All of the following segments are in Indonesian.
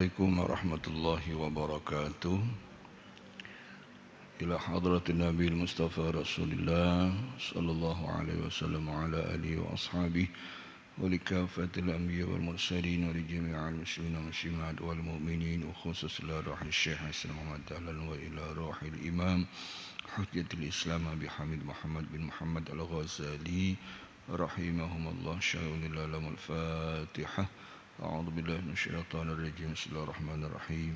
Assalamualaikum warahmatullahi wabarakatuh. Ila hadratin Nabi Mustafa Rasulullah sallallahu alaihi wasallam wa ala alihi wa ashabihi wa likafatil anbiya wal mursalin wa li jami'il muslimin wal muslimat wal mu'minin wa khususan ila ruhi Syekh Hasan Muhammad Dahlan wa ila ruhil Imam Hujjatul Islam Abi Hamid Muhammad bin Muhammad Al-Ghazali rahimahumullah. Syai'unillah lamul Fatihah. أعوذ بالله من الشيطان الرجيم بسم الله الرحمن الرحيم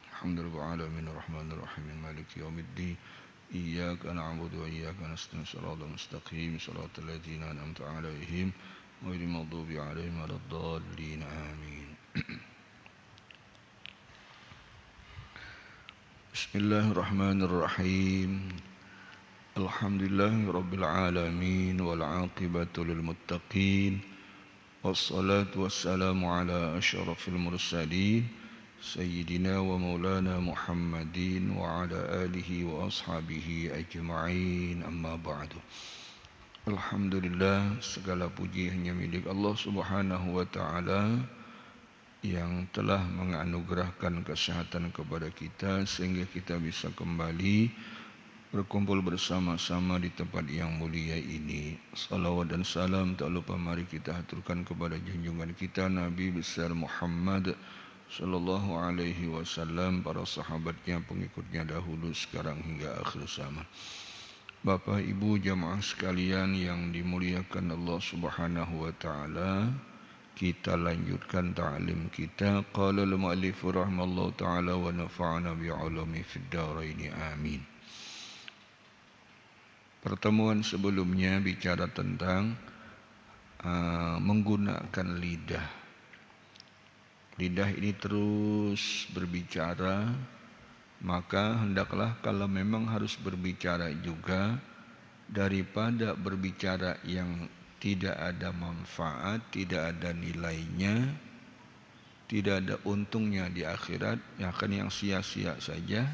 الحمد لله رب العالمين الرحمن الرحيم مالك يوم الدين إياك نعبد وإياك نستعين صراط المستقيم صراط الذين أنعمت عليهم غير المغضوب عليهم ولا الضالين آمين بسم الله الرحمن الرحيم الحمد لله رب العالمين والعاقبة للمتقين والصلاة والسلام على أشرف المرسلين سيدنا ومولانا محمد وعلى آله وأصحابه أجمعين أما بعد. Alhamdulillah, segala puji hanya milik Allah Subhanahu wa Ta'ala yang telah menganugerahkan kesehatan kepada kita sehingga kita bisa kembali berkumpul bersama-sama di tempat yang mulia ini. Salawat dan salam tak lupa mari kita haturkan kepada junjungan kita Nabi besar Muhammad sallallahu alaihi wasallam, para sahabatnya, pengikutnya dahulu, sekarang hingga akhir zaman. Bapak Ibu jamaah sekalian yang dimuliakan Allah Subhanahu wa Ta'ala, kita lanjutkan ta'lim kita. Qala al-mu'allif rahimallahu ta'ala wa nafa'ana bi'ulumi fid dharain amin. Pertemuan sebelumnya bicara tentang menggunakan lidah. Lidah ini terus berbicara, maka hendaklah kalau memang harus berbicara juga, daripada berbicara yang tidak ada manfaat, tidak ada nilainya, tidak ada untungnya di akhirat, akan yang sia-sia saja.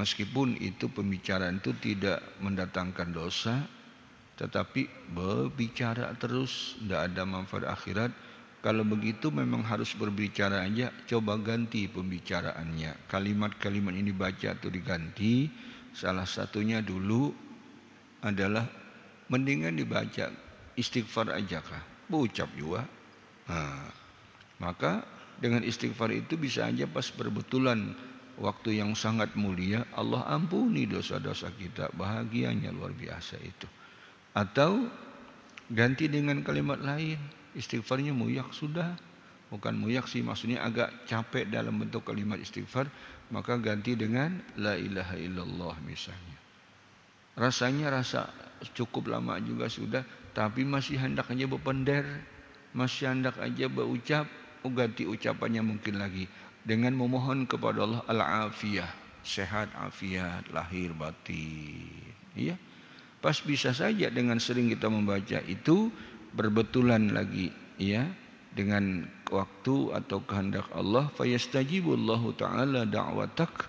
Meskipun itu pembicaraan itu tidak mendatangkan dosa, tetapi berbicara terus tidak ada manfaat akhirat. Kalau begitu memang harus berbicara aja, coba ganti pembicaraannya. Kalimat-kalimat ini baca atau diganti. Salah satunya dulu adalah mendingan dibaca istighfar aja kah? Berucap juga. Maka dengan istighfar itu bisa aja pas berbetulan waktu yang sangat mulia, Allah ampuni dosa-dosa kita, bahagianya luar biasa itu. Atau ganti dengan kalimat lain, istighfarnya muyak sudah, bukan muyak sih, maksudnya agak capek dalam bentuk kalimat istighfar, maka ganti dengan la ilaha illallah misalnya. Rasanya rasa cukup lama juga sudah, tapi masih hendak aja berpender, masih hendak aja berucap, ganti ucapannya mungkin lagi dengan memohon kepada Allah al-afiyah, sehat afiat lahir batin. Iya. Pas bisa saja dengan sering kita membaca itu berbetulan lagi ya dengan waktu atau kehendak Allah, fayastajibullahu ta'ala da'watak,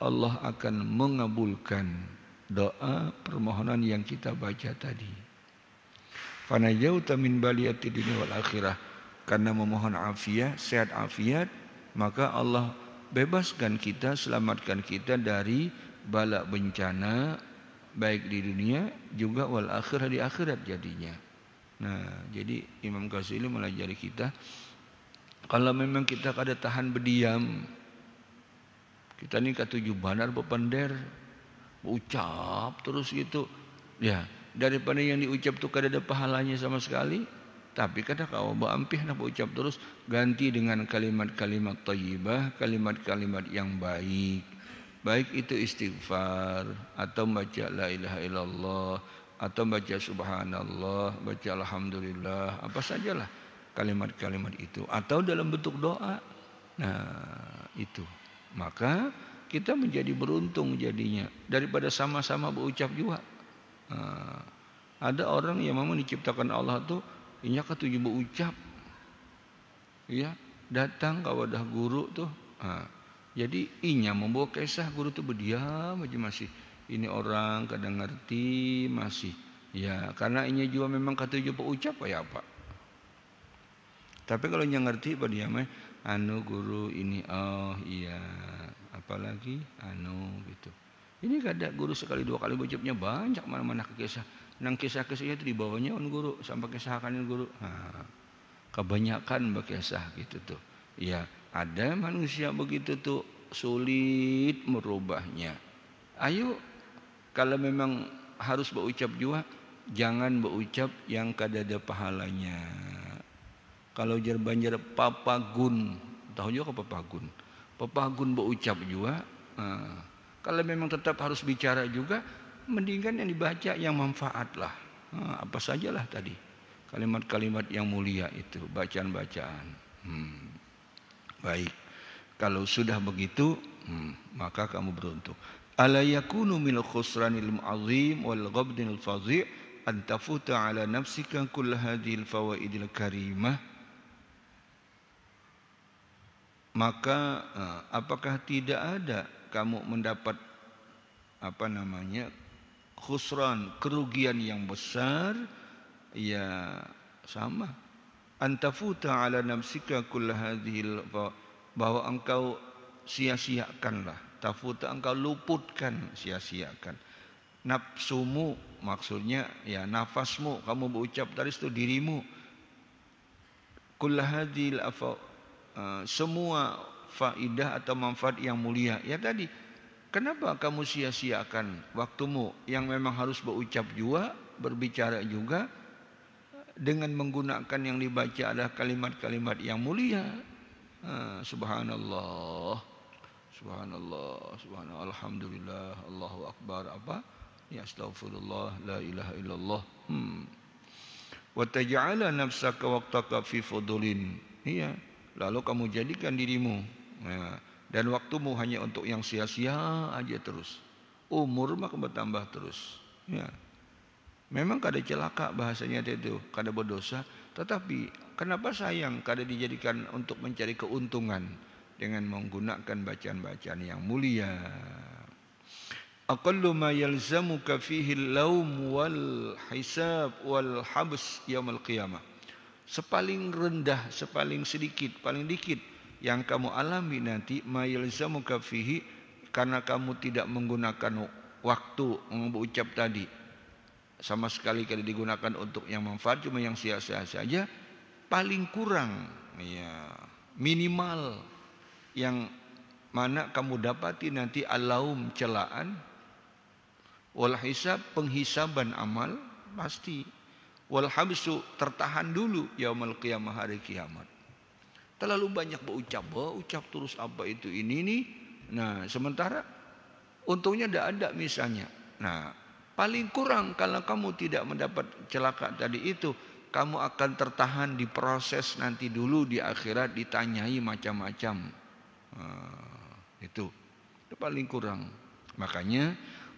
Allah akan mengabulkan doa permohonan yang kita baca tadi. Fanajauta min baliyati dunya wal akhirah, karena memohon afiat, sehat afiat, maka Allah bebaskan kita, selamatkan kita dari bala bencana baik di dunia juga wal akhirah, di akhirat jadinya. Nah, jadi Imam Ghazali melajari kita, kalau memang kita kada tahan berdiam, kita ni katuju banar berpender, ucap terus gitu, ya daripada yang diucap tu kada ada pahalanya sama sekali. Tapi kadang kau berampih nak ucap terus, ganti dengan kalimat-kalimat thayyibah, kalimat-kalimat yang baik. Baik itu istighfar, atau baca la ilaha illallah, atau baca subhanallah, baca alhamdulillah, apa sajalah kalimat-kalimat itu, atau dalam bentuk doa. Nah, itu. Maka kita menjadi beruntung jadinya daripada sama-sama berucap juga. Ada orang yang memang diciptakan Allah tuh inya ketujuh berucap, ya datang ke wadah guru tuh, jadi inya membawa kisah guru tuh berdiam aja masih, ini orang kadang ngerti masih, ya karena inya juga memang ketujuh berucap kayak apa. Tapi kalau inya ngerti berdiam, guru ini, oh iya, apalagi gitu. Ini kada guru sekali dua kali bocapnya banyak mana-mana kisah. Nang kisah-kisahnya itu dibawanya guru sampai kisahkan guru. Kebanyakan berkisah gitu tuh. Ya, ada manusia begitu tuh sulit merubahnya. Ayo, kalau memang harus berucap juga, jangan berucap yang kada ada pahalanya. Kalau banjar papagun, tahu juga papagun. Papagun berucap juga. Kalau memang tetap harus bicara juga, mendingan yang dibaca yang manfaat lah. Apa sajalah tadi. Kalimat-kalimat yang mulia itu, bacaan-bacaan. Baik. Kalau sudah begitu, maka kamu beruntung. Ala yakunu min khusranil azim wal ghabdil fadhi' an tafuta ala nafsika kull hadhil fawaidil karimah. Maka apakah tidak ada kamu mendapat khusran, kerugian yang besar? Ya sama. Antafuta ala nafsika kull hadhil, bahwa engkau sia-siakanlah, tafuta engkau luputkan, sia-siakan nafsumu, maksudnya ya nafasmu, kamu berucap tadi itu dirimu, kull hadhil semua faidah atau manfaat yang mulia. Ya tadi, kenapa kamu sia-siakan waktumu yang memang harus berucap juga, berbicara juga, dengan menggunakan yang dibaca adalah kalimat-kalimat yang mulia. Subhanallah, subhanallah, subhanallah, alhamdulillah, Allahu akbar, ya astaghfirullah, la ilaha illallah. Wa taj'ala nafsaka waqtaka fi fudulin. Iya. Lalu kamu jadikan dirimu dan waktumu hanya untuk yang sia-sia aja terus. Umur maka bertambah terus. Ya. Memang kada celaka bahasanya itu, kada berdosa, tetapi kenapa sayang kada dijadikan untuk mencari keuntungan dengan menggunakan bacaan-bacaan yang mulia. Aqallu ma yalzamuka fihi al-laum wal hisab wal habs yaumil qiyamah. Sepaling rendah, sepaling sedikit, paling dikit yang kamu alami nanti mayalzamuka fihi, karena kamu tidak menggunakan waktu mengucap tadi, sama sekali kada digunakan untuk yang manfaat, cuma yang sia-sia saja. Paling kurang ya minimal yang mana kamu dapati nanti alaum, celaan, wal hisab, penghisaban amal pasti, wal habsu, tertahan dulu yaumul qiyamah, hari kiamat. Terlalu banyak berucap terus apa itu ini nih. Nah, sementara untungnya tidak ada misalnya. Nah, paling kurang kalau kamu tidak mendapat celaka tadi itu, kamu akan tertahan di proses nanti dulu di akhirat, ditanyai macam-macam. Itu paling kurang. Makanya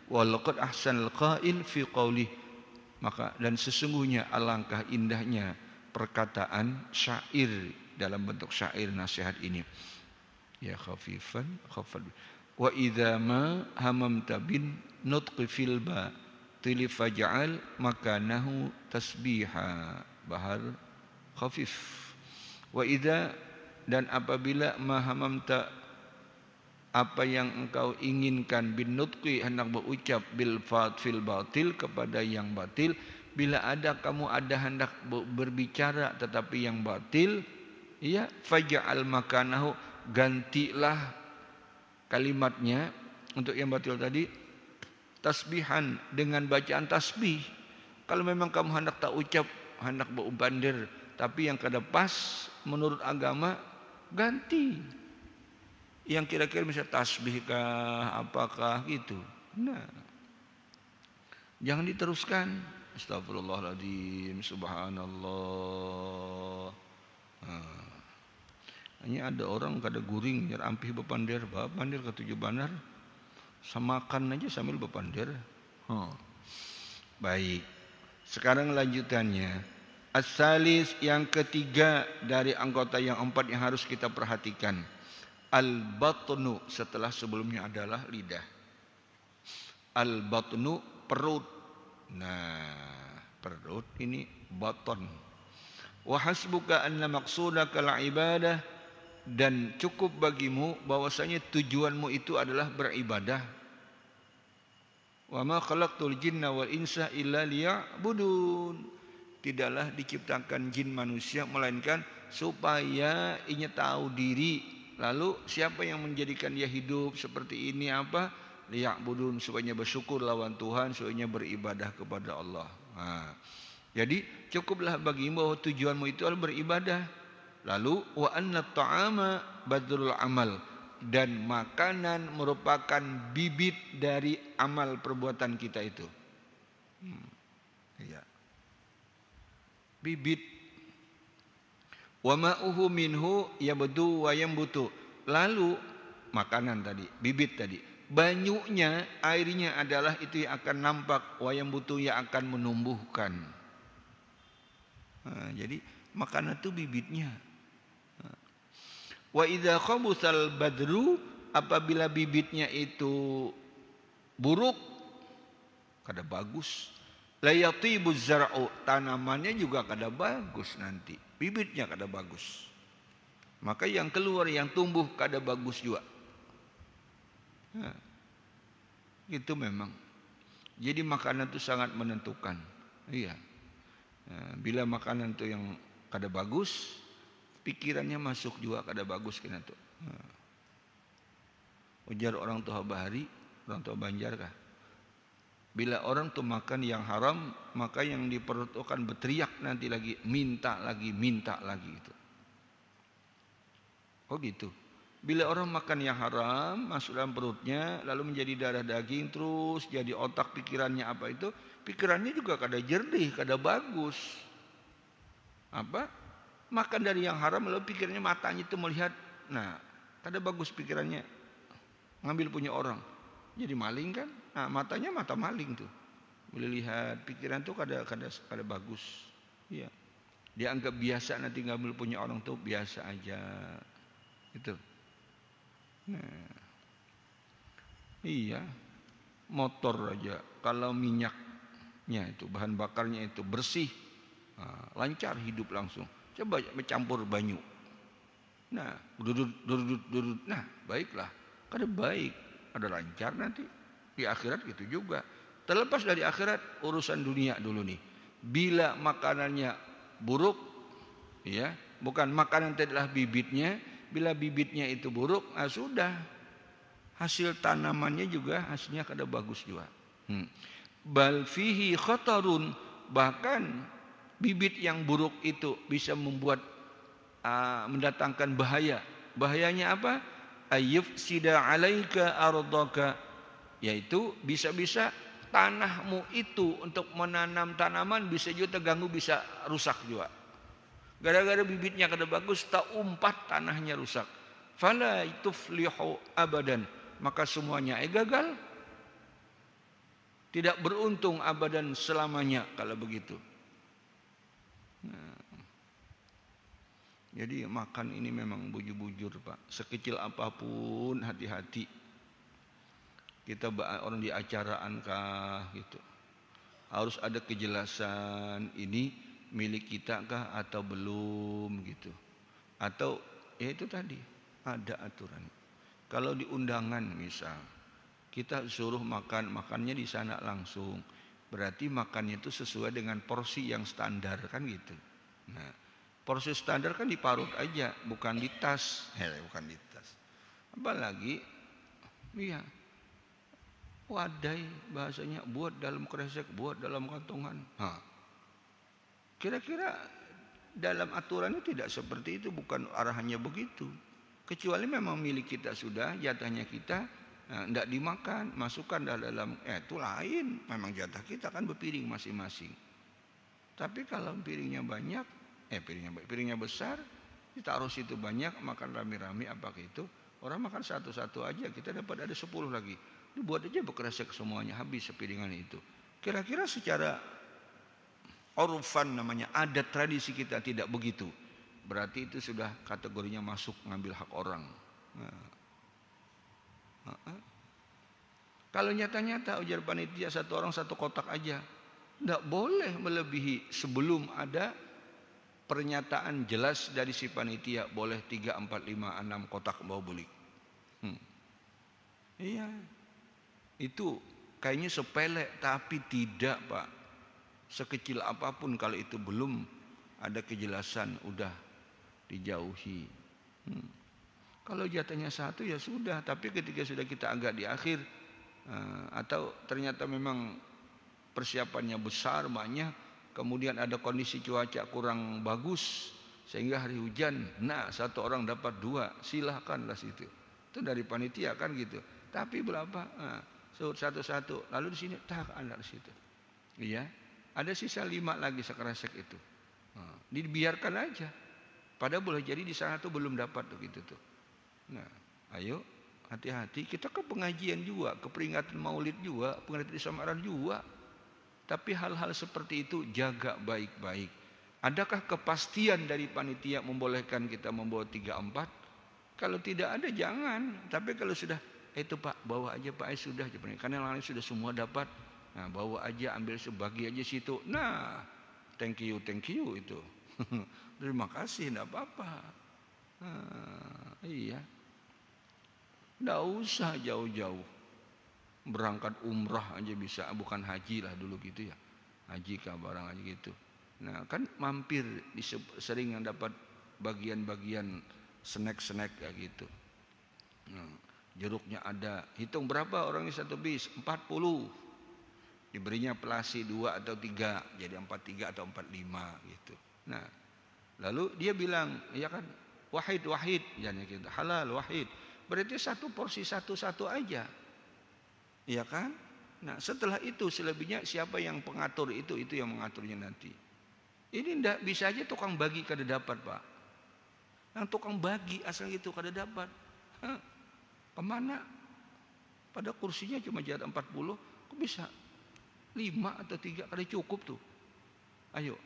walaqad ahsanal qail fi qaulih, maka dan sesungguhnya alangkah indahnya perkataan syair dalam bentuk syair nasihat ini. Ya khafifan khafad. Wa idza ma hamamta bin nutqi fil ba tilif faj'al makanahu tasbiha, bahar khafif. Wa idza, dan apabila ma hamamta, apa yang engkau inginkan, bin nutqi, hendak berucap, bil fil batil, kepada yang batil. Bila kamu hendak berbicara tetapi yang batil, ya faj'al makanahu, gantilah kalimatnya untuk yang batil tadi tasbihan, dengan bacaan tasbih. Kalau memang kamu hendak tak ucap, hendak berbandir, tapi yang kada pas menurut agama, ganti yang kira-kira bisa tasbih kah, apakah gitu. Nah, jangan diteruskan astagfirullahaladzim, subhanallah. Hanya ada orang kada guring biar ampih bepandir, bepandir ke tujuh banar, samakan aja sambil bepandir. Baik. Sekarang lanjutannya, as-salis, yang ketiga dari anggota yang empat yang harus kita perhatikan. Al-batnu, setelah sebelumnya adalah lidah. Al-batnu, perut. Nah, perut ini baton. Wa hasbuka anna maqsudaka al-ibadah dan cukup bagimu bahwasanya tujuanmu itu adalah beribadah. Wa ma khalaqtul jinna wal insa illa liya'budun. Tidaklah diciptakan jin manusia melainkan supaya inya tahu diri. Lalu siapa yang menjadikan dia hidup seperti ini apa? Liya'budun, supaya bersyukur lawan Tuhan, supaya beribadah kepada Allah. Nah, jadi cukuplah bagimu bahwa tujuanmu itu adalah beribadah. Lalu wa anna ta'ama badrul amal, dan makanan merupakan bibit dari amal perbuatan kita itu. Ya. Bibit. Wa ma'uhu minhu yabdu wa yambutu. Lalu makanan tadi, bibit tadi. Banyunya, airnya adalah itu yang akan nampak, wa yambutu yang akan menumbuhkan. Nah, jadi makanan itu bibitnya. Wa idza khabusal badru, apabila bibitnya itu buruk, kada bagus. La yatibuz zar'u, tanamannya juga kada bagus nanti. Bibitnya kada bagus. Maka yang keluar, yang tumbuh kada bagus juga. Nah, itu memang. Jadi makanan itu sangat menentukan. Iya. Nah, bila makanan itu yang kada bagus, pikirannya masuk juga kada bagus kena tuh. Nah. Ujar orang tua Bahari, orang tua Banjar kah? Bila orang tuh makan yang haram, maka yang di perut akan berteriak nanti lagi, minta lagi gitu. Oh gitu. Bila orang makan yang haram masuk dalam perutnya, lalu menjadi darah daging, terus jadi otak pikirannya apa itu? Pikirannya juga kada jernih, kada bagus. Apa? Makan dari yang haram, lalu pikirannya, matanya itu melihat, nah kada bagus pikirannya, ngambil punya orang, jadi maling kan? Nah matanya mata maling tuh, boleh lihat pikiran tuh kada bagus. Iya, dia anggap biasa, nanti ngambil punya orang tuh biasa aja, gitu. Nah, iya, motor aja kalau minyaknya itu, bahan bakarnya itu bersih, nah, lancar hidup langsung. Coba mencampur banyu. Nah, dudut. Nah, baiklah. Kada baik, ada lancar nanti. Di akhirat gitu juga. Terlepas dari akhirat, urusan dunia dulu nih. Bila makanannya buruk, ya, bukan makanan adalah bibitnya. Bila bibitnya itu buruk, nah sudah. Hasil tanamannya juga hasilnya kada bagus juga. Bal fihi khatarun, bahkan bibit yang buruk itu bisa membuat mendatangkan bahaya. Bahayanya apa? Ayyufsida alaika ardaka, yaitu bisa-bisa tanahmu itu untuk menanam tanaman bisa juga terganggu, bisa rusak juga. Gara-gara bibitnya kada bagus, tak umpat tanahnya rusak. Fala tuflihu abadan, maka semuanya gagal. Tidak beruntung abadan selamanya kalau begitu. Nah, jadi makan ini memang bujur-bujur Pak. Sekecil apapun hati-hati. Kita orang di acaraan kah gitu, harus ada kejelasan ini milik kita kah atau belum gitu. Atau ya itu tadi ada aturan. Kalau di undangan misal kita suruh makannya di sana langsung, berarti makannya itu sesuai dengan porsi yang standar kan gitu. Nah, porsi standar kan diparut aja, bukan di tas. Bukan di tas. Apalagi iya, wadai bahasanya, buat dalam kresek, buat dalam kantongan. Kira-kira dalam aturannya tidak seperti itu, bukan arahannya begitu. Kecuali memang milik kita sudah, jatahnya kita, tidak dimakan, masukkan dalam, itu lain, memang jatah kita kan berpiring masing-masing. Tapi kalau piringnya banyak, piringnya besar, ditaruh situ banyak, makan rame-rame apakah itu, orang makan satu-satu aja, kita dapat ada 10 lagi. Dibuat aja berkresek semuanya, habis sepiringan itu. Kira-kira secara urfan namanya, adat tradisi kita tidak begitu. Berarti itu sudah kategorinya masuk ngambil hak orang. Kalau nyata-nyata ujar panitia satu orang satu kotak aja, tidak boleh melebihi sebelum ada pernyataan jelas dari si panitia boleh 3, 4, 5, 6 kotak bawa beli. Iya. Itu kayaknya sepele, tapi tidak, Pak. Sekecil apapun kalau itu belum ada kejelasan, udah dijauhi. Kalau jatahnya 1 ya sudah, tapi ketika sudah kita agak di akhir atau ternyata memang persiapannya besar banyak, kemudian ada kondisi cuaca kurang bagus sehingga hari hujan, nah 1 orang dapat 2, silahkanlah situ. Itu dari panitia kan gitu. Tapi berapa? Satu-satu. Lalu di sini tak ada di situ. Iya. Ada sisa 5 lagi sekeresek itu. Dibiarkan aja. Padahal boleh jadi di sana tuh belum dapat tuh gitu tuh. Nah, ayo hati-hati. Kita ke pengajian juga, ke peringatan Maulid juga, peringatan di Samaran juga. Tapi hal-hal seperti itu jaga baik-baik. Adakah kepastian dari panitia membolehkan kita membawa 3, 4? Kalau tidak ada jangan. Tapi kalau sudah itu Pak, bawa aja Pak, sudah karena yang lain sudah semua dapat. Nah, bawa aja, ambil sebagi aja situ. Nah, thank you itu. Terima kasih, enggak apa-apa. Iya. Enggak usah jauh-jauh. Berangkat umrah aja bisa, bukan haji lah dulu gitu ya. Haji kah barang aja gitu. Nah, kan mampir sering yang dapat bagian-bagian snack-snack kayak gitu. Jeruknya ada. Hitung berapa orangnya 1 bis? 40. Diberinya pelasi 2 atau 3, jadi 43 atau 45 gitu. Nah, lalu dia bilang, ya kan, wahid, jadinya gitu, halal wahid. Berarti 1 porsi 1-1 aja. Iya kan? Nah, setelah itu selebihnya siapa yang pengatur itu yang mengaturnya nanti. Ini ndak bisa aja tukang bagi kada dapat, Pak. Yang tukang bagi asal itu kada dapat. Kemana? Pada kursinya cuma jadi 40, kok bisa 5 atau 3 kada cukup tuh. Ayo.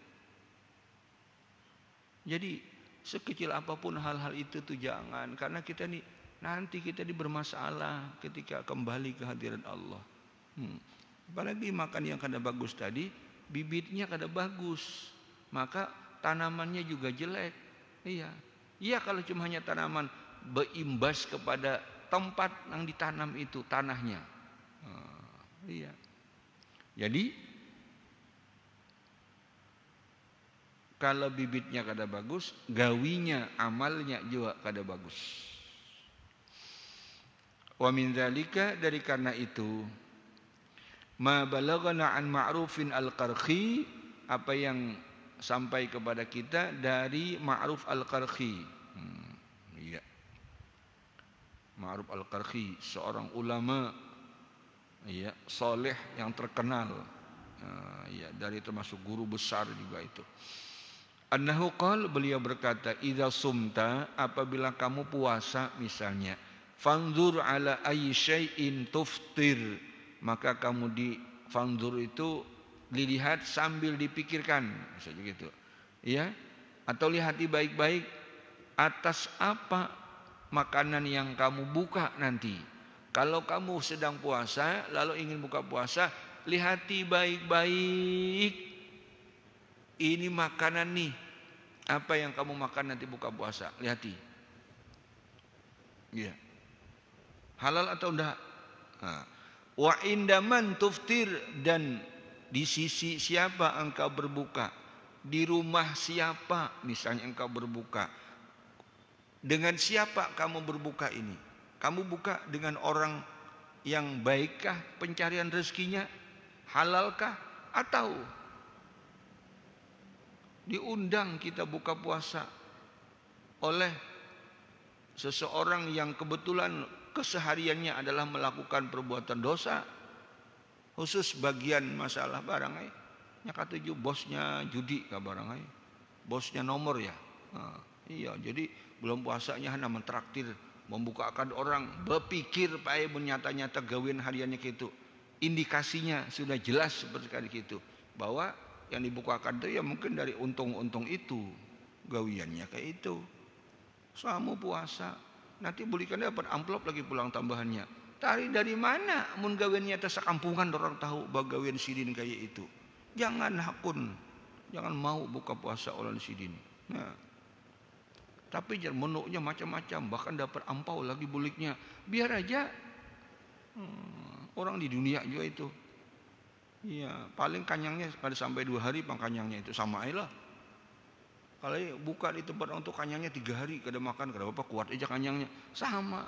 Jadi sekecil apapun hal-hal itu tuh jangan, karena kita nih nanti kita bermasalah ketika kembali ke hadirat Allah. Apalagi makan yang kada bagus tadi, bibitnya kada bagus, maka tanamannya juga jelek. Iya. Iya, kalau cuma hanya tanaman berimbas kepada tempat yang ditanam itu, tanahnya. Iya. Jadi kalau bibitnya kada bagus, gawinya, amalnya juga kada bagus. Wa min dzalika, dari karena itu, ma balaghana an Ma'rufin al-Qarhi, apa yang sampai kepada kita dari Ma'ruf al-Qarhi. Iya. Ma'ruf al-Qarhi, seorang ulama ya, soleh yang terkenal. Ya, dari termasuk guru besar juga itu. Annahu qala, beliau berkata, idza sumta, apabila kamu puasa misalnya, fanzur ala ayyi syai'in tuftir, maka kamu fanzur itu dilihat sambil dipikirkan, misalnya gitu. Ya, atau lihati baik-baik atas apa makanan yang kamu buka nanti. Kalau kamu sedang puasa lalu ingin buka puasa, lihati baik-baik, ini makanan nih, apa yang kamu makan nanti buka puasa, lihati. Iya. Halal atau enggak? Wa indaman tuftir, dan di sisi siapa engkau berbuka, di rumah siapa misalnya engkau berbuka, dengan siapa kamu berbuka ini. Kamu buka dengan orang yang baikkah pencarian rezekinya, halalkah, atau diundang kita buka puasa oleh seseorang yang kebetulan kesehariannya adalah melakukan perbuatan dosa, khusus bagian masalah barang nyaka tujuh bosnya judi ka barang bosnya nomor ya. Iya, jadi belum puasanya hanya mentraktir, membukakan orang, berpikir pae menyata-nyata gawean hariannya gitu. Indikasinya sudah jelas seperti itu, bahwa yang dibukakan itu ya mungkin dari untung-untung itu, gawiannya kayak itu. Kamu puasa, nanti belikan dapat amplop lagi pulang tambahannya. Tari dari mana? Mun gawiannya atas kampungan orang tahu bagawian sidin kayak itu. Jangan hakun, jangan mau buka puasa orang sidin. Nah, tapi menunya macam-macam, bahkan dapat ampau lagi buliknya. Biar aja orang di dunia juga itu. Iya, paling kanyangnya pada sampai 2 hari kanyangnya itu sama aja lah. Kalau buka di tempat untuk kanyangnya 3 hari kada makan, kada apa kuat aja kanyangnya. Sama.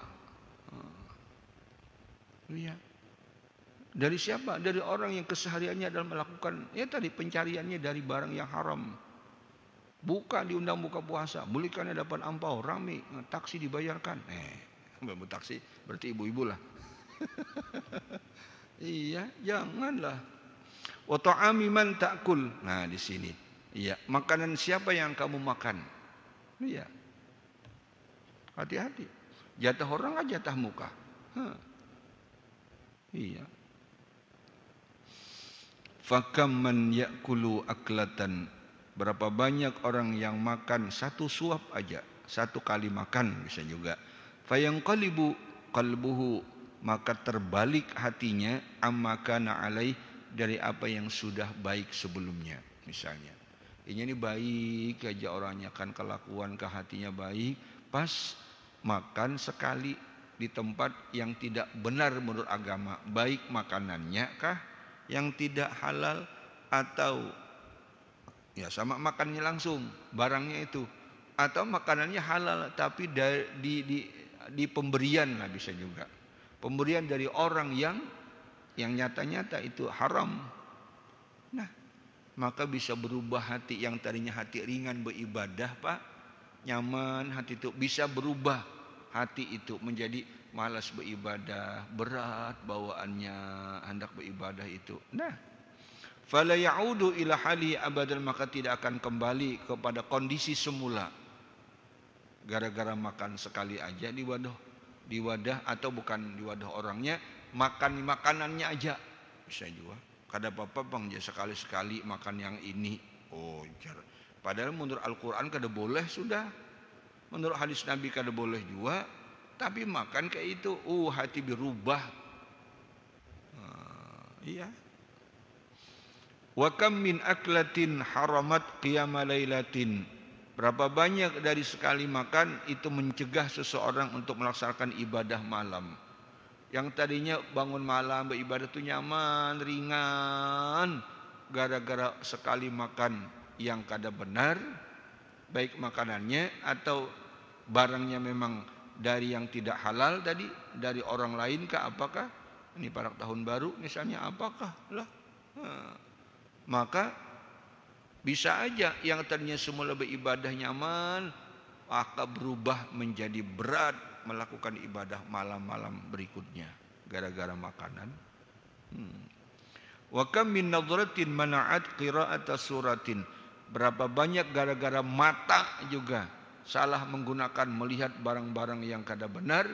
Iya. Dari siapa? Dari orang yang kesehariannya adalah melakukan ya tadi pencariannya dari barang yang haram. Buka diundang buka puasa, belikannya dapat ampau, rame, taksi dibayarkan. Taksi berarti ibu-ibu lah. Iya, janganlah. Wa ta'ami man ta'kul. Nah, di sini. Iya, makanan siapa yang kamu makan? Iya. Hati-hati. Jatah orang aja jatah muka. Iya. Fakam man ya'kulu aklatan. Berapa banyak orang yang makan satu suap aja, satu kali makan bisa juga. Fayanqalibu qalbuhu, maka terbalik hatinya amma kana alaih, dari apa yang sudah baik sebelumnya. Misalnya ini baik aja orangnya, kan kelakuan ke hatinya baik, pas makan sekali di tempat yang tidak benar menurut agama, baik makanannya kah yang tidak halal, atau ya sama makannya langsung barangnya itu, atau makanannya halal tapi di pemberian lah bisa juga, pemberian dari orang yang nyata-nyata itu haram. Nah, maka bisa berubah hati yang tadinya hati ringan beribadah, Pak, nyaman hati itu, bisa berubah hati itu menjadi malas beribadah, berat bawaannya hendak beribadah itu. Nah, fala ya'udu ila hali abadan, maka tidak akan kembali kepada kondisi semula. Gara-gara makan sekali aja di wadah atau bukan di wadah orangnya, makan makanannya aja bisa juga. Kada apa-apa bang, ya sekali-sekali makan yang ini. Oh, padahal menurut Al-Quran kada boleh sudah, menurut hadis Nabi kada boleh juga, tapi makan kayak itu, hati berubah. Iya. Wa kam min aklatin haramat qiyama lailatin. Berapa banyak dari sekali makan itu mencegah seseorang untuk melaksanakan ibadah malam. Yang tadinya bangun malam beribadah itu nyaman, ringan, gara-gara sekali makan yang kada benar, baik makanannya atau barangnya memang dari yang tidak halal tadi, dari orang lain kah apakah? Ini pada tahun baru misalnya apakah? Lah. Maka bisa aja yang tadinya semula beribadah nyaman akan berubah menjadi berat melakukan ibadah malam-malam berikutnya gara-gara makanan. Wa kam min nadratin mana'at qira'ata suratin. Berapa banyak gara-gara mata juga salah menggunakan melihat barang-barang yang kada benar,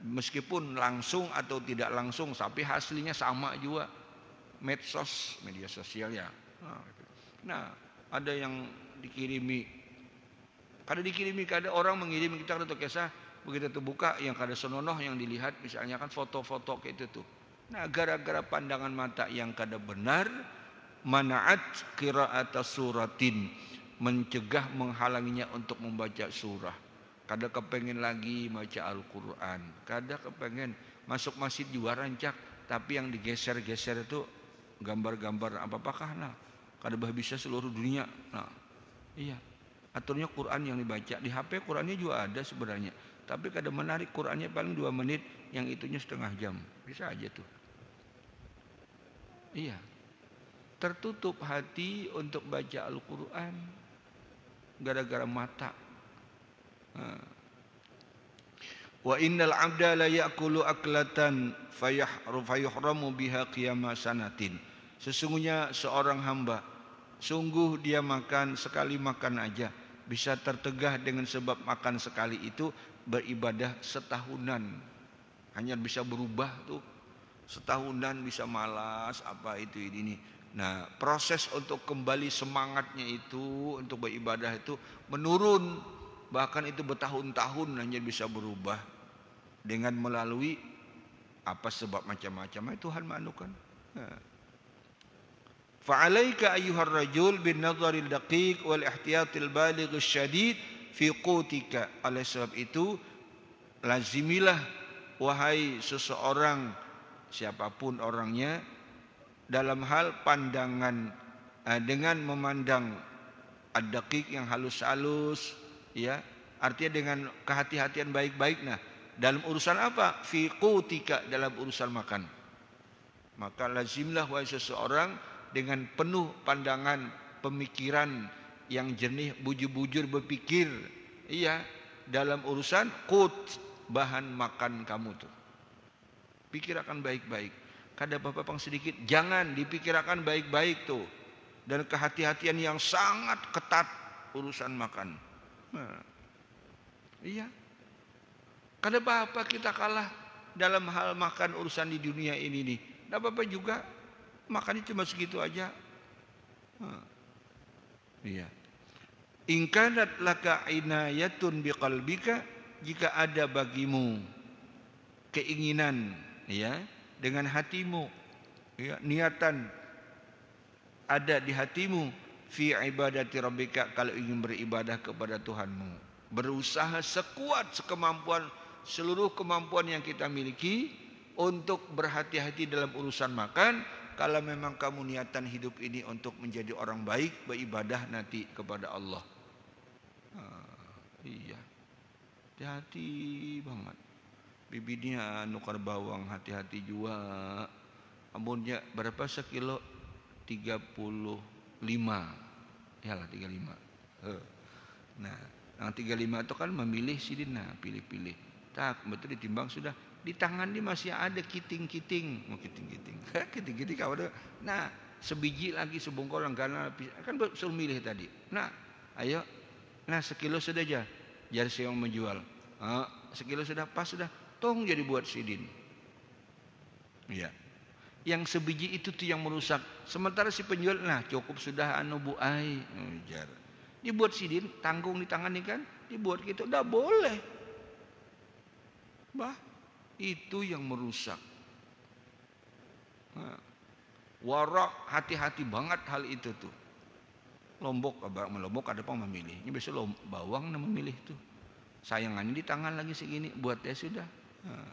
meskipun langsung atau tidak langsung, tapi hasilnya sama juga. Medsos, media sosial ya. Nah, ada yang dikirimi, kada orang mengirim kita untuk kisah, begitu terbuka yang kada senonoh yang dilihat, misalnya kan foto-foto kayak itu tuh. Nah, gara-gara pandangan mata yang kada benar, mana'at qira'ata suratin, mencegah menghalanginya untuk membaca surah. Kada kepengen lagi baca Al-Quran, kada kepengen masuk masjid juga rancak, tapi yang digeser-geser itu gambar-gambar apa-apakah nah, kada bisa seluruh dunia. Nah, iya. Aturnya Quran yang dibaca di HP, Qurannya juga ada sebenarnya, tapi kada menarik. Qurannya paling 2 menit, yang itunya setengah jam. Bisa aja tuh. Iya. Tertutup hati untuk baca Al-Quran gara-gara mata. Wa innal 'abda la ya'kulu aklatan fayuhramu biha qiyama sanatin. Sesungguhnya seorang hamba, sungguh dia makan sekali makan aja, bisa tertegah dengan sebab makan sekali itu beribadah setahunan. Hanya bisa berubah tuh setahunan, bisa malas apa itu ini. Nah, proses untuk kembali semangatnya itu untuk beribadah itu menurun, bahkan itu bertahun-tahun hanya bisa berubah dengan melalui apa sebab macam-macam Tuhan manukan. Fa'alaika ayyuhar rajul bin nadharil daqiq wal ihtiyatil baligh syadid fi qutika. Oleh sebab itu lazimilah wahai seseorang siapapun orangnya dalam hal pandangan dengan memandang ad-daqiq yang halus-halus, ya, artinya dengan kehati-hatian baik-baik. Nah, dalam urusan apa? Fi qutika, dalam urusan makan. Maka lazimlah wahai seseorang dengan penuh pandangan pemikiran yang jernih, bujur-bujur berpikir, iya, dalam urusan qut, bahan makan kamu tuh. Pikirkan baik-baik. Kada apa-apa sedikit, jangan dipikirkan baik-baik tuh. Dan kehati-hatian yang sangat ketat urusan makan. Nah, iya. Kada apa-apa kita kalah dalam hal makan urusan di dunia ini nih. Tidak apa-apa juga. Makannya cuma segitu aja. Nah, iya. In kanat laka inayatun biqalbika, jika ada bagimu keinginan, ya, dengan hatimu, ya, niatan ada di hatimu fi ibadati rabbika, kalau ingin beribadah kepada Tuhanmu, berusaha sekuat sekemampuan, seluruh kemampuan yang kita miliki untuk berhati-hati dalam urusan makan. Kalau memang kamu niatan hidup ini untuk menjadi orang baik, beribadah nanti kepada Allah. Iya, hati-hati banget. Bibitnya nukar bawang, hati-hati juga. Amunnya berapa sekilo? 35. Yalah 35. Nah, yang 35 itu kan memilih sidin, nah pilih-pilih. Tak, betul ditimbang sudah. Di tangan dia masih ada kiting-kiting. Mau kiting-kiting. Kiting-kiting kau ada. Nah, sebiji lagi sebongkol langganan kan suruh milih tadi. Nah, ayo. Nah, sekilo sudah aja. Jar si yang menjual. Sekilo sudah pas sudah. Tong jadi buat sidin. Iya. Yang sebiji itu tuh yang merusak. Sementara si penjual, nah cukup sudah anu bu ai. Jar. Dibuat sidin, tanggung di tangan nih kan. Dibuat gitu, udah boleh. Bah, itu yang merusak. Nah, warak, hati-hati banget hal itu tuh. Lombok ada apa memilih. Ini biasa bawang memilih tuh. Sayangannya di tangan lagi segini, buat ya sudah. Nah,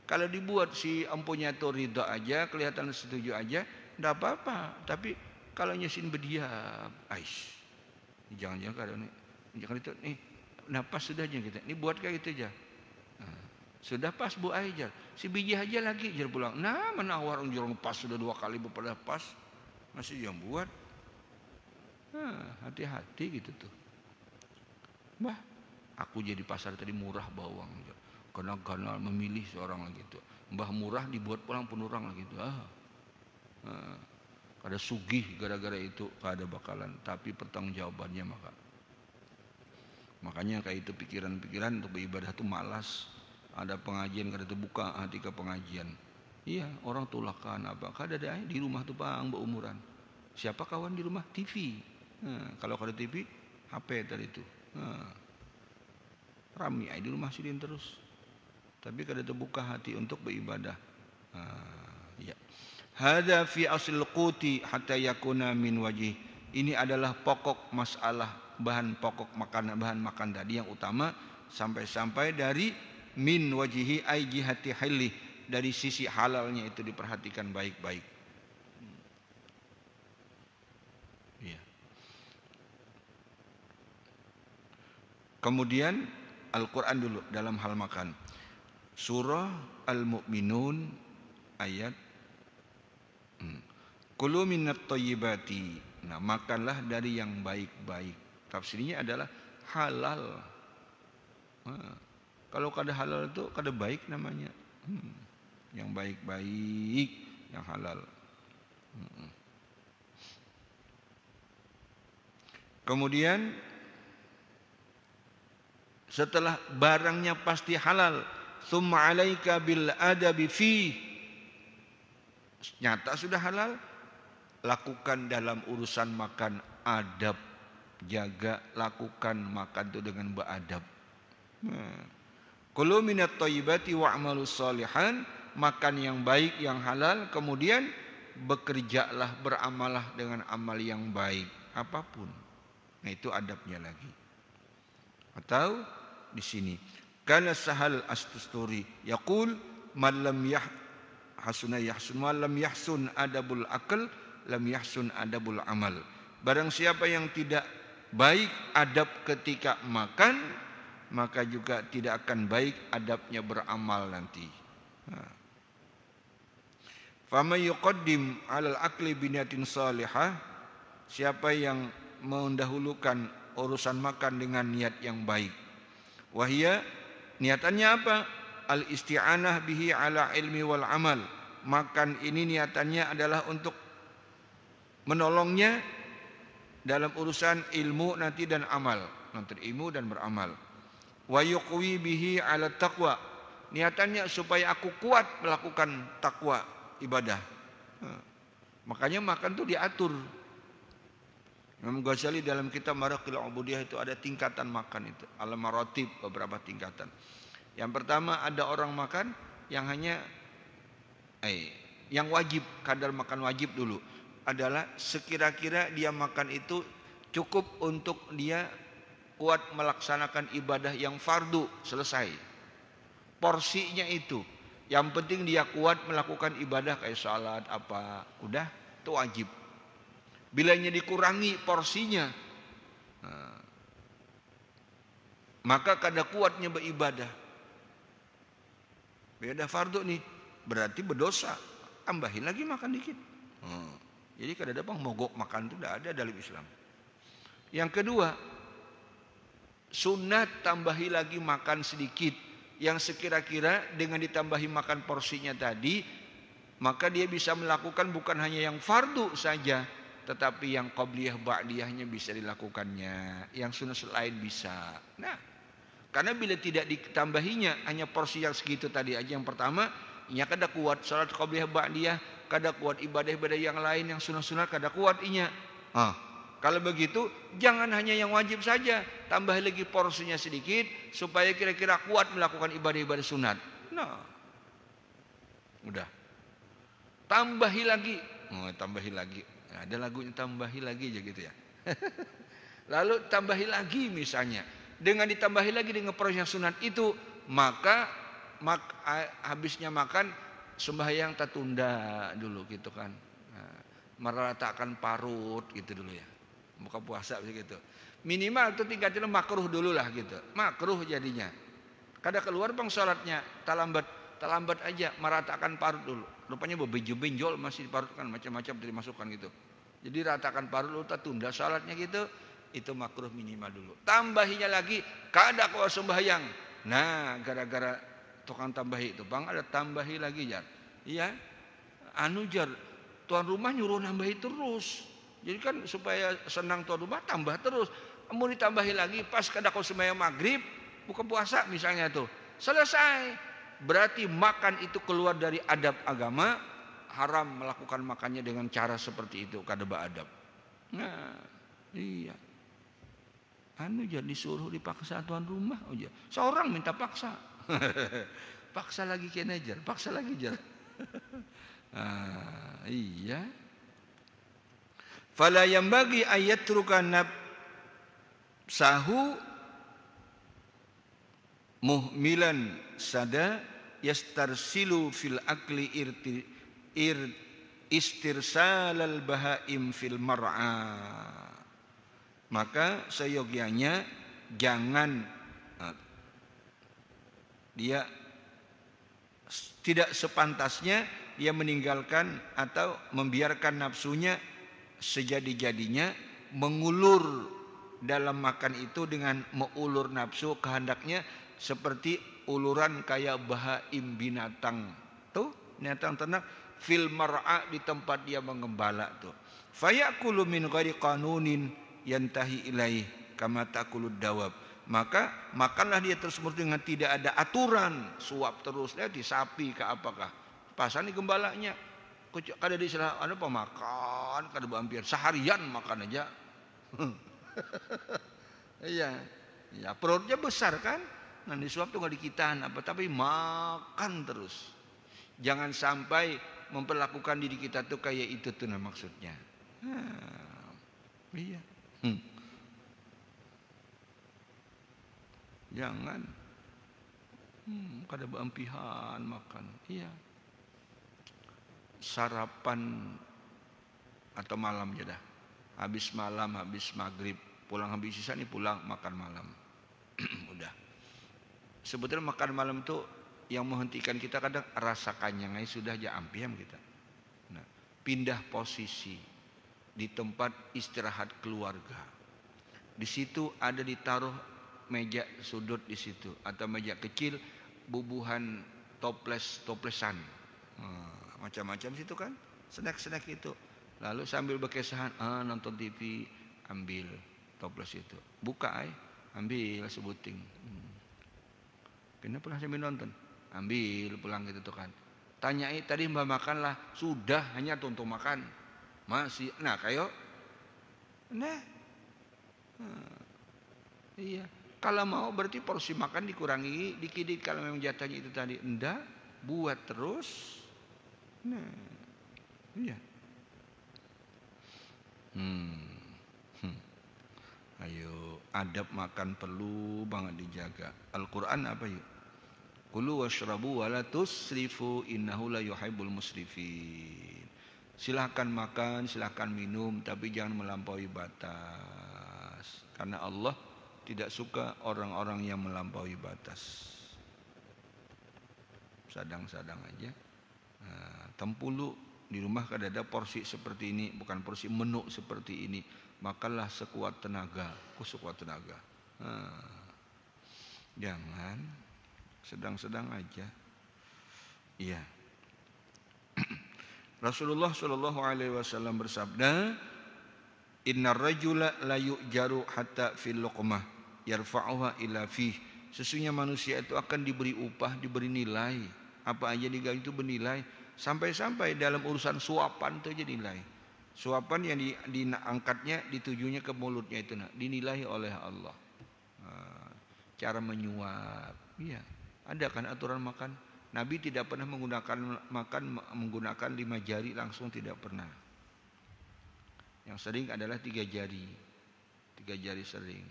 kalau dibuat si empunya tuh ridha aja, kelihatan setuju aja, enggak apa-apa. Tapi kalau nyesin berdiam, aish. Jangan-jangan kalau ini, jangan itu nih, napas sudah aja kita. Ini buat kayak gitu aja. Nah, sudah pas bu aja. Si biji aja lagi jar pulang. Nah, menawar orang pas sudah 2 kali berpada pas. Masih yang buat. Nah, hati-hati gitu tuh. Bah, aku jadi pasar tadi murah bawang. Karena memilih seorang lagi itu. Mbah murah dibuat pulang pun orang lagi itu. Kada sugih gara-gara itu, kada bakalan. Tapi pertanggungjawabannya makanya kayak itu pikiran-pikiran untuk beribadah itu malas. Ada pengajian kada terbuka hati ke pengajian. Iya, orang tulakan apa? Kada ada di rumah tuh pang berumuran. Siapa kawan di rumah? TV. Kalau kada TV, HP tadi itu. Rami di rumah sidin terus. Tapi kada terbuka hati untuk beribadah. Ya. Hada fi asl quti hatta yakuna min wajih. Ini adalah pokok masalah, bahan pokok makanan, bahan makan tadi yang utama sampai-sampai dari min wajihi ai jihati halli, dari sisi halalnya itu diperhatikan baik-baik. Ya. Kemudian Al-Quran dulu dalam hal makan. Surah Al-Mu'minun ayat Kulu minat thayyibati. Nah, makanlah dari yang baik-baik. Tafsirnya adalah halal. Kalau kada halal itu kada baik namanya. Yang baik-baik, yang halal. Kemudian setelah barangnya pasti halal, summa alaika bil adabi fi. Nyata sudah halal, lakukan dalam urusan makan adab, jaga, lakukan makan itu dengan beradab. Kulu minat thayyibati wa'malus shalihan, makan yang baik yang halal, kemudian bekerjalah, beramallah dengan amal yang baik apapun. Nah, itu adabnya lagi. Atau di sini, kana Sahal As-Tusturi yaqul man lam hasuna yahsun wa lam yahsun adabul akal lam yahsun adabul amal. Barang siapa yang tidak baik adab ketika makan, maka juga tidak akan baik adabnya beramal nanti. Fama yuqaddim 'alal akli biniyatin salihah, siapa yang mendahulukan urusan makan dengan niat yang baik. Wahia, niatannya apa? Al isti'anah bihi ala ilmi wal amal. Makan ini niatannya adalah untuk menolongnya dalam urusan ilmu nanti dan amal, nanti ilmu dan beramal. Wa yuqwi bihi ala taqwa. Niatannya supaya aku kuat melakukan takwa, ibadah. Makanya makan itu diatur. Imam Ghazali dalam kitab Maraqil Ubudiyah itu ada tingkatan makan itu, al-maratib, beberapa tingkatan. Yang pertama ada orang makan yang hanya yang wajib, kadar makan wajib dulu adalah sekira-kira dia makan itu cukup untuk dia kuat melaksanakan ibadah yang fardu, selesai. Porsinya itu. Yang penting dia kuat melakukan ibadah kayak salat apa, udah itu wajib. Bilanya dikurangi porsinya, maka kada kuatnya beribadah. Beda fardu nih, berarti berdosa. Tambahin lagi makan dikit. Jadi kada ada mogok makan itu tidak ada dalam Islam. Yang kedua, sunat tambahi lagi makan sedikit. Yang sekira-kira dengan ditambahi makan porsinya tadi, maka dia bisa melakukan bukan hanya yang fardu saja, tetapi yang qabliyah ba'diyahnya bisa dilakukannya, yang sunnah lain bisa. Nah, karena bila tidak ditambahinya hanya porsi yang segitu tadi aja yang pertama, inya kada kuat salat qabliyah ba'diyah, kada kuat ibadah-ibadah yang lain yang sunah-sunah kada kuat inya. Kalau begitu jangan hanya yang wajib saja, tambah lagi porsinya sedikit supaya kira-kira kuat melakukan ibadah-ibadah sunat. Nah, udah. Tambahi lagi, tambahi lagi. Ada lagunya tambahi lagi aja gitu ya. Lalu tambahi lagi misalnya. Dengan ditambahi lagi dengan proses yang sunat itu, maka habisnya makan sembahyang tertunda dulu gitu kan. Meratakan parut gitu dulu ya. Buka puasa begitu. Minimal itu tingkatnya makruh dulu lah gitu. Makruh jadinya. Kada keluar bang salatnya, terlambat aja meratakan parut dulu. Rupanya benjol masih diparutkan macam-macam dimasukkan gitu. Jadi ratakan parut dulu, tunda salatnya gitu. Itu makruh minimal dulu. Tambahinya lagi, kada kau sembahyang. Nah, gara-gara tukang tambahi itu, bang ada tambahi lagi jar. Iya, jar. Tuan rumah nyuruh nambahi terus. Jadi kan supaya senang tuan rumah tambah terus. Mau ditambahi lagi pas kada kau sembahyang maghrib, buka puasa misalnya tuh. Selesai. Berarti makan itu keluar dari adab agama, haram melakukan makannya dengan cara seperti itu, kada beradab. Nah, iya. Jadi disuruh dipaksa tuan rumah aja. Seorang minta paksa. Paksa lagi kena jar, paksa lagi jar. Iya. Fala yambagi ayatruka nafsahu muhmilan sada yastarsilu fil akli istirsalal bahaim fil mar'a. Maka seyogianya jangan dia tidak sepantasnya dia meninggalkan atau membiarkan nafsunya sejadi-jadinya mengulur dalam makan itu dengan mengulur nafsu kehendaknya seperti uluran kayak bahaim binatang tuh, binatang ternak fil mar'a di tempat dia mengembala tuh. Fayakulu min ghairi qanunin yantahi ilaih kama takulud dawab. Maka makanlah dia terus dengan tidak ada aturan, suap terus lihat di sapi ke apakah. Pasan di gembalanya kada di istilah ada pemakan, kada hampir seharian makan aja. Iya. Ya, perutnya besar kan? Nanti suap tuh enggak dikitan apa tapi makan terus. Jangan sampai memperlakukan diri kita tuh kayak itu tuh nah maksudnya. Iya. Jangan kada beempihan makan. Iya. Sarapan atau malam aja dah. Habis malam, habis maghrib, pulang habis sisa nih pulang makan malam. Udah. Sebetulnya makan malam tuh yang menghentikan kita kadang rasa kanyangnya sudah aja ampiam kita. Nah, pindah posisi di tempat istirahat keluarga. Di situ ada ditaruh meja sudut di situ atau meja kecil bubuhan toplesan. Macam-macam situ kan, snack itu. Lalu sambil berkesahan nonton TV, ambil toples itu. Buka ambil sebuting. Kenapa sambil nonton? Ambil pulang gitu tuh kan. Tanyai tadi Mbak makan lah. Sudah, hanya untuk makan. Masih. Nah, kayo. Nah. Iya. Kalau mau berarti porsi makan dikurangi dikit kalau memang jatahnya itu tadi. Enggak, buat terus. Nah. Iya. Ayo, adab makan perlu banget dijaga. Al-Quran apa yuk? Kulu washrabu wala tusrifu innahu la yuhibbul musrifin. Silahkan makan, silahkan minum, tapi jangan melampaui batas. Karena Allah tidak suka orang-orang yang melampaui batas. Sadang-sadang aja. Tempulu di rumah kada ada porsi seperti ini, bukan porsi menu seperti ini. Makanlah sekuat tenaga. Sekuat tenaga. Jangan sedang-sedang aja. Iya. Rasulullah Shallallahu Alaihi Wasallam bersabda, Innar rajula la yu'jaru hatta fil luqmah yarfa'uha ila fih. Sesungguhnya manusia itu akan diberi upah, diberi nilai. Apa aja digawe itu bernilai. Sampai-sampai dalam urusan suapan itu aja nilai. Suapan yang diangkatnya, ditujunya ke mulutnya itu dinilai oleh Allah. Cara menyuap, iya. Ada kan aturan makan? Nabi tidak pernah menggunakan 5 jari langsung, tidak pernah. Yang sering adalah 3 jari. 3 jari sering.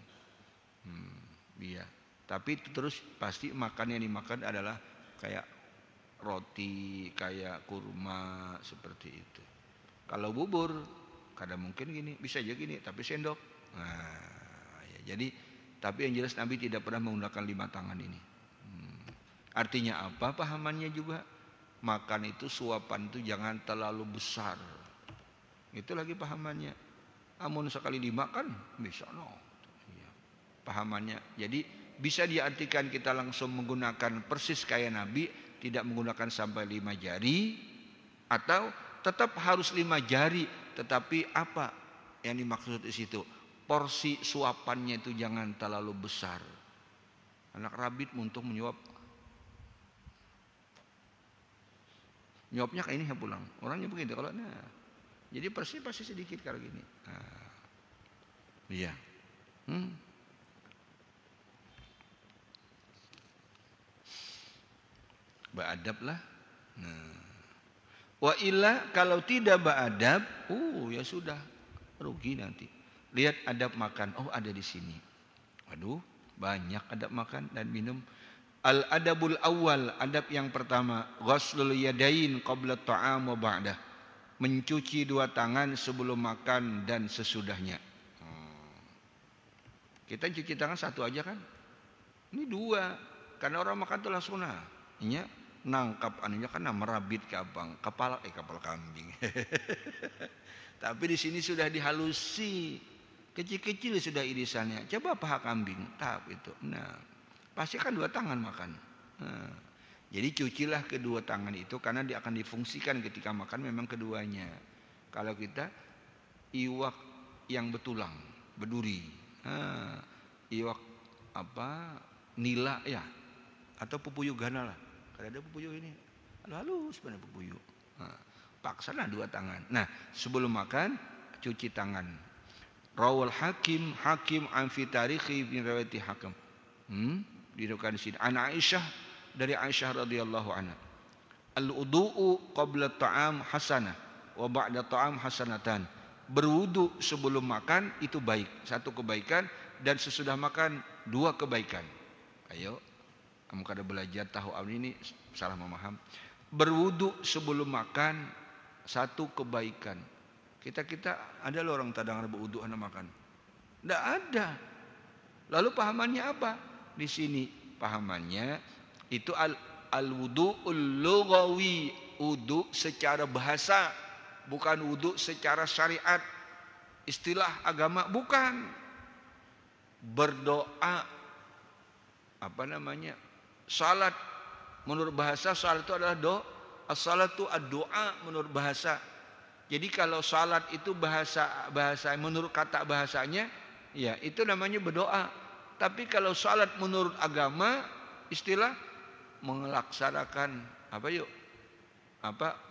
Iya. Tapi terus pasti makan yang dimakan adalah kayak roti, kayak kurma seperti itu. Kalau bubur, kadang mungkin gini, bisa aja gini, tapi sendok. Ya, jadi, tapi yang jelas Nabi tidak pernah menggunakan 5 tangan ini. Artinya apa? Pahamannya juga makan itu suapan itu jangan terlalu besar. Itu lagi pahamannya. Amun sekali dimakan bisa Ya. Pahamannya. Jadi bisa diartikan kita langsung menggunakan persis kayak Nabi, tidak menggunakan sampai 5 jari, atau tetap harus 5 jari, tetapi apa yang dimaksud di situ? Porsi suapannya itu jangan terlalu besar. Anak rabit untuk menyuap. Nyuapnya kayak ini ya pulang. Orangnya begitu kalau jadi pasti sedikit kalau gini. Iya. Beradab lah. Wa illa kalau tidak beradab, ya sudah rugi nanti. Lihat adab makan. Ada di sini. Waduh, banyak adab makan dan minum. Al-adabul awal, adab yang pertama, ghuslul yadain qabla ta'am wa ba'dah. Mencuci 2 tangan sebelum makan dan sesudahnya. Kita cuci tangan 1 aja kan? Ini 2. Karena orang makan tuh langsung Ini nangkap anunya kan merabit ke abang, kepala kambing. Tapi di sini sudah dihalusi. Kecil-kecil sudah irisannya. Coba paha kambing, tahap itu. Pasti kan 2 tangan makan. Jadi cucilah kedua tangan itu karena dia akan difungsikan ketika makan memang keduanya. Kalau kita iwak yang betulang, berduri, iwak nila ya, atau pupuyuh gana lah. Kalau ada pupuyuh ini, halus benar pupuyuh. Paksalah 2 tangan. Nah sebelum makan cuci tangan. Rawal Hakim an fi tarikhi bin riwayati Hakim. Diriwayatkan di sini. An Aisyah, dari Aisyah radhiyallahu anha. Al-wudu'u qabla ta'am hasanah wa ba'da ta'am hasanatan. Berwudu sebelum makan itu baik, satu kebaikan, dan sesudah makan dua kebaikan. Ayo, kamu kada belajar tahu ini salah memaham. Berwudu sebelum makan satu kebaikan. Kita ada loh orang tadang berwudu anak makan. Tidak ada. Lalu pahamannya apa? Di sini pahamannya itu al-wudu'ul lughawi, wudu secara bahasa, bukan wudu secara syariat, istilah agama, bukan. Berdoa, apa namanya? Salat, menurut bahasa salat itu adalah doa. As-salatu ad-doa menurut bahasa. Jadi kalau salat itu bahasa menurut kata bahasanya, ya itu namanya berdoa. Tapi kalau salat menurut agama, istilah melaksanakan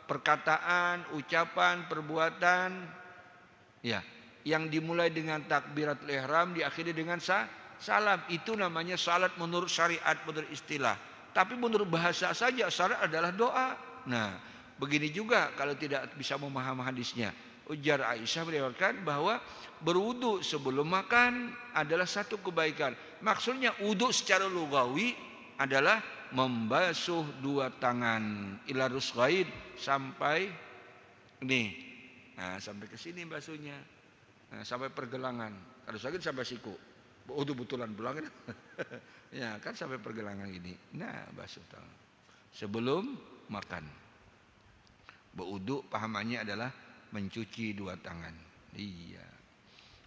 perkataan, ucapan, perbuatan, ya, yang dimulai dengan takbiratul ihram, diakhiri dengan salam. Itu namanya salat menurut syariat, menurut istilah. Tapi menurut bahasa saja salat adalah doa. Nah, begini juga kalau tidak bisa memahami hadisnya. Ujar Aisyah meriwayatkan bahwa berwudu sebelum makan adalah satu kebaikan. Maksudnya wudu secara lugawi adalah membasuh dua tangan ila rusghain sampai ini. Nah, sampai ke sini basuhnya. Nah, sampai pergelangan. Kalau sakit sampai siku. Wudu betulan pulang. Ya, kan sampai pergelangan ini. Nah, basuh tangan sebelum makan. Berwudu pahamannya adalah mencuci dua tangan. Iya.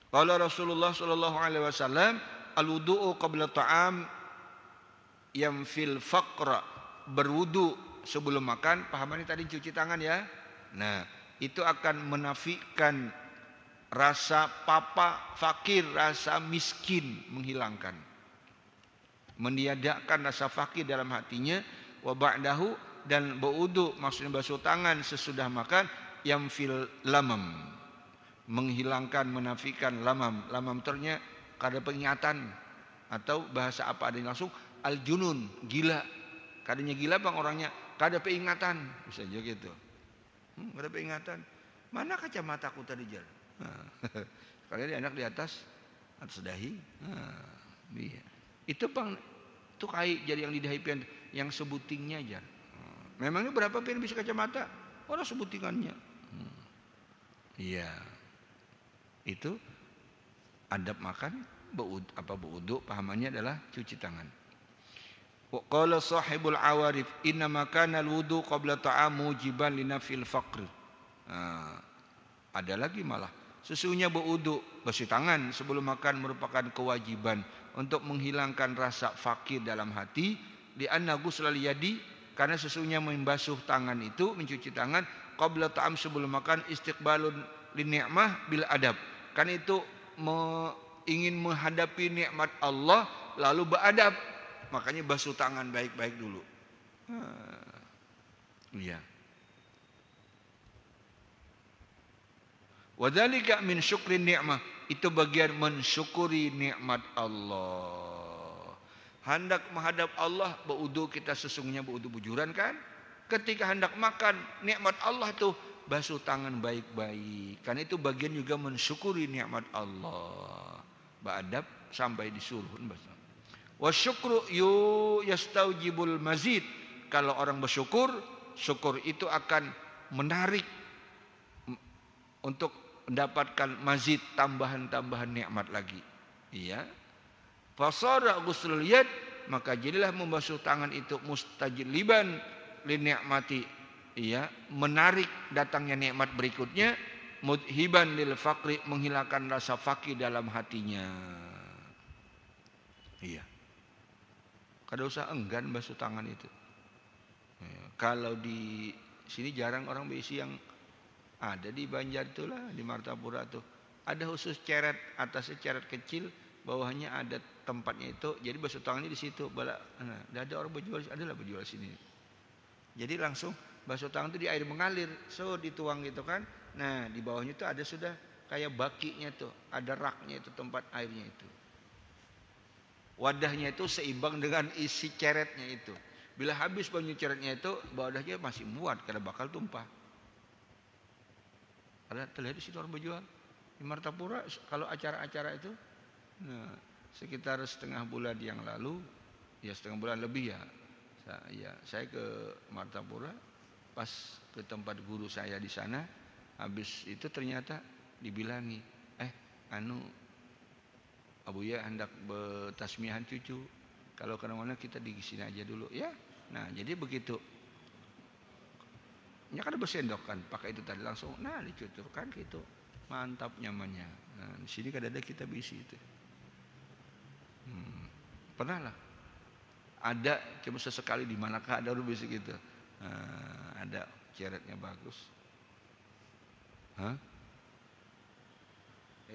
Qala Rasulullah sallallahu alaihi wasallam, al-wudu'u qabla ta'am yamfil faqra. Berwudu sebelum makan, pahamannya tadi cuci tangan ya. Nah, itu akan menafikan rasa fakir, rasa miskin, menghilangkan. Meniadakan rasa fakir dalam hatinya, wa ba'dahu, dan berwudu maksudnya basuh tangan sesudah makan, yang fil lamam, menghilangkan, menafikan lamam. Lamam ternya kada pengingatan, atau bahasa apa ada yang langsung al junun, gila. Kadanya gila bang orangnya, kada peingatan, bisa juga gitu. Kada peingatan. Mana kacamataku tadi jalan? Kalian anak di atas dahi. Iya. Itu bang, itu kai jadi yang di dahi pian, yang sebutingnya aja. Memangnya berapa pian bisa kacamata? Orang sebutingannya. Iya. Itu adab makan, berwudu pahamannya adalah cuci tangan. Qala sahibul awarif, inna makana al-wudu qabla ta'am mujiban linafil faqr. Ada lagi malah, sesungguhnya berwudu, basuh tangan sebelum makan merupakan kewajiban untuk menghilangkan rasa fakir dalam hati. Di anna ghuslal yadi, karena sesungguhnya membasuh tangan itu, mencuci tangan qabla ta'am sebelum makan, istiqbalun lini'mah bil adab. Kan itu ingin menghadapi nikmat Allah lalu beradab. Makanya basuh tangan baik-baik dulu. Iya. Wadzalika min syukri ni'mah, itu bagian mensyukuri nikmat Allah. Hendak menghadap Allah, berwudu kita sesungguhnya berwudu bujuran kan? Ketika hendak makan, nikmat Allah tuh basuh tangan baik-baik. Karena itu bagian juga mensyukuri nikmat Allah. Beradab sampai disuruh basuh. Wa syukru yastaujibul mazid. Kalau orang bersyukur, syukur itu akan menarik untuk mendapatkan mazid, tambahan-tambahan nikmat lagi. Iya. Fasara ghuslul yad, maka jadilah membasuh tangan itu mustajliban li ni'mati, iya, menarik datangnya nikmat berikutnya, mudhiban lil faqri, menghilangkan rasa fakir dalam hatinya. Iya. Kada usah enggan basuh tangan itu. Ya, kalau di sini jarang orang besi yang ada di Banjar itulah, di Martapura tuh. Ada khusus ceret, atasnya ceret kecil, bawahnya ada tempatnya itu. Jadi basuh tangannya di situ. Nah, ada orang berjual, adalah berjual sini. Jadi langsung basuh tangan itu di air mengalir, so dituang gitu kan. Nah, di bawahnya itu ada sudah kayak bakinya tuh, ada raknya itu, tempat airnya itu. Wadahnya itu seimbang dengan isi ceretnya itu. Bila habis banyu ceretnya itu, wadahnya masih muat karena bakal tumpah. Ada terlihat di situ orang berjual di Martapura kalau acara-acara itu. Nah, sekitar setengah bulan yang lalu, ya setengah bulan lebih ya. Saya ke Martapura, pas ke tempat guru saya di sana, habis itu ternyata dibilangi, Abuya hendak bertasmihan cucu. Kalau kemana-mana kita di sini aja dulu ya. Nah jadi begitu. Ya kan bersendok kan, pakai itu tadi langsung. Nah dicucurkan gitu, mantap nyamannya. Nah di sini kadang-kadang kita bisi itu. Pernah lah. Ada cuma sesekali di manakah ada orang bisi gitu. Ada ceretnya bagus. Hah?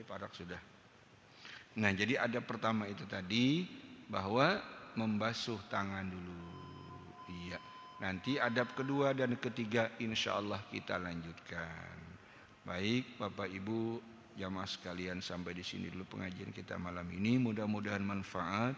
Parak sudah. Nah jadi ada pertama itu tadi bahwa membasuh tangan dulu. Iya. Nanti adab kedua dan ketiga insya Allah kita lanjutkan. Baik Bapak Ibu jamaah sekalian, sampai di sini dulu pengajian kita malam ini. Mudah-mudahan manfaat.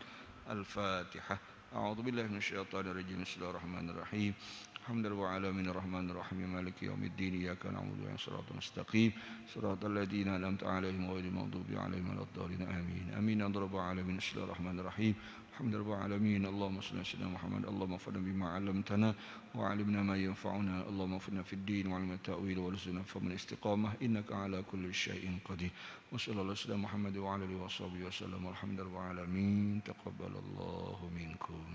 Al-Fatihah. A'udzubillahi minasyaitonirrajim. Bismillahirrahmanirrahim. Alhamdulillahi alamin arrahmanir rahim maliki yaumiddin iyyaka na'budu wa iyyaka nasta'in mustaqim siratal ladzina an'amta 'alaihim ghairil maghdubi 'alaihim waladdallin amin amin ya rabbal alamin. Bismillahirrahmanirrahim. Alhamdulillahi alamin Allahumma shalli 'ala sayyidina Muhammad Allahumma fadna bima 'allamtana wa 'allimna ma yanfa'una Allahumma fadna fid din wa 'allimna ta'wil wa rizqna faman istiqamah innaka 'ala kulli syai'in qadir. Wa sallallahu ala Muhammad wa 'ala alihi wa sahbihi wa sallam. Alhamdulillahi alamin. Taqabbalallahu minkum.